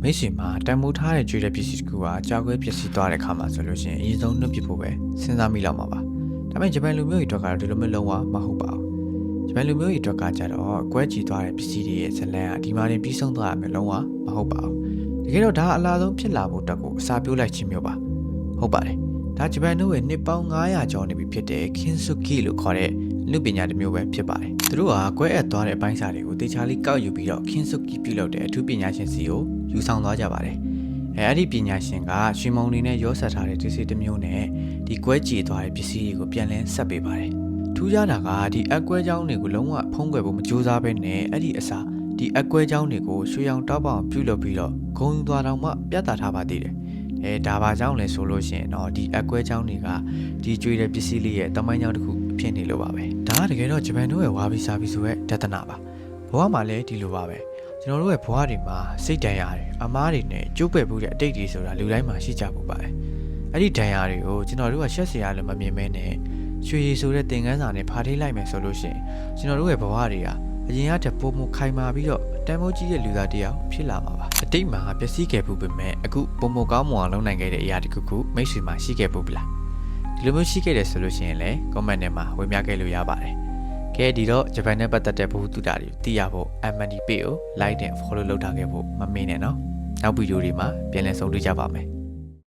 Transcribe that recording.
မိတ်ဆွေမှာတန်မိုးထားတဲ့ကြွေတဲ့ပစ္စည်းတစ်ခုကကြောက်ခွဲပစ္စည်းသွားတဲ့ခါမှာဆိုလို့ရှိရင်အရင်ဆုံးနှုတ်ပစ်ဖို့ပဲစဉ်းစားမိလောက်မှာပါဒါပေမဲ့ဂျပန်လူမျိုးတွေအတွက်ကတော့ဒီလိုမျိုးလုံးဝမဟုတ်ပါဘူးဂျပန်လူမျိုးတွေအတွက်ကကြတော့ကွဲကြည်သွားတဲ့ပစ္စည်းတွေရဲ့ဇလံကဒီမှာတင်ပြီးဆုံးသွားရမယ်လုံးဝမဟုတ်ပါဘူးတကယ်တော့ဒါအလားဆုံးဖြစ်လာဖို့အတွက်ကိုအစာပြိုးလိုက်ခြင်းမျိုးပါဟုတ်ပါတယ်ဒါဂျပန်တို့ရဲ့နှစ်ပေါင်း900ကျော်နေပြီဖြစ်တဲ့ Kintsugi လို့ခေါ်တဲ့လူပညာတစ်မျိုးပဲဖြစ်ပါတယ်သူတို့ကကွဲအပ်သွားတဲ့အပိုင်းစာတွေကိုတေချာလေးကောက်ယူပြီးတော့ Kintsugi ပြုလုပ်တဲ့အထူးပညာရှင်စီကိုယူဆောင်သွားကြပါတယ်အဲ့ဒီပညာရှင်ကရွှေမုံတွေနဲ့ရောဆက်ထားတဲ့ပစ္စည်းတစ်မျိုးနဲ့ဒီကွဲကြည်သွားတဲ့ပစ္စည်းတွေကိုပြန်လည်ဆက်ပေးပါတယ်ထူးခြားတာကဒီအကွဲကြောင်းတွေကိုလုံးဝဖုံးကွယ်ဖို့မကြိုးစားဘဲနဲ့အဲ့ဒီအစားဒီအကွဲကြောင်းတွေကိုရွှေရောင်တောက်ပအောင်ပြုလုပ်ပြီးတော့ဂုံယူသွားတော့မှပြသထားပါသေးတယ်ဒါပါကြောင့်လဲဆိုလို့ရှိရင်တော့ဒီအကွဲကြောင်းတွေကဒီကျွေးတဲ့ပစ္စည်းလေးရဲ့တမိုင်းကြောင်းတစ်ခုအဖြစ်နေလို့ပါပဲဒါကတကယ်တော့ဂျပန်တို့ရဲ့ဝါဘီစာဘီဆိုရဲ့ဒသနာပါဘဝမှာလည်းဒီလိုပါပဲကျွန်တော်တို့ရဲ့ဘဝတွေမှာစိတ်တန်ရာတွေအမားတွေနဲ့ကျုပ်ပဲ့ဖို့တဲ့အတိတ်တွေဆိုတာလူတိုင်းမှာရှိကြဖို့ပါတယ်အဲ့ဒီတန်ရာတွေကိုကျွန်တော်တို့ကရှက်စရာလည်းမမြင်မဲနဲ့ရွှေရည်ဆိုတဲ့သင်ခန်းစာနဲ့ဖာထိလိုက်မယ်ဆိုလို့ရှိရင်ကျွန်တော်တို့ရဲ့ဘဝတွေကအရင်ကတည်းကပုံမခိုင်မာပြီးတော့တန်ဖိုးကြီးတဲ့လူသားတယောက်ဖြစ်လာမှာပါအတိတ်မှာပျက်စီးခဲ့ဖို့ပဲမဲ့အခုပုံမကောင်းမွန်အောင်လုပ်နိုင်ခဲ့တဲ့အရာတစ်ခုခုမိတ်ဆွေမှာရှိခဲ့ဖို့ပလားဒီလိုမျိုးရှိခဲ့တယ်ဆိုလို့ရှိရင်လည်း comment ထဲမှာဝေမျှခဲ့လို့ရပါတယ်ကဲဒီတော့ဂျပန်နဲ့ပတ်သက်တဲ့ဘဝတုတာတွေသိရဖို့ MND page ကို like နဲ့ follow လုပ်ထားခဲ့ဖို့မမေ့နဲ့နော်နောက်ဗီဒီယိုတွေမှာပြန်လည်ဆုံတွေ့ကြပါမယ်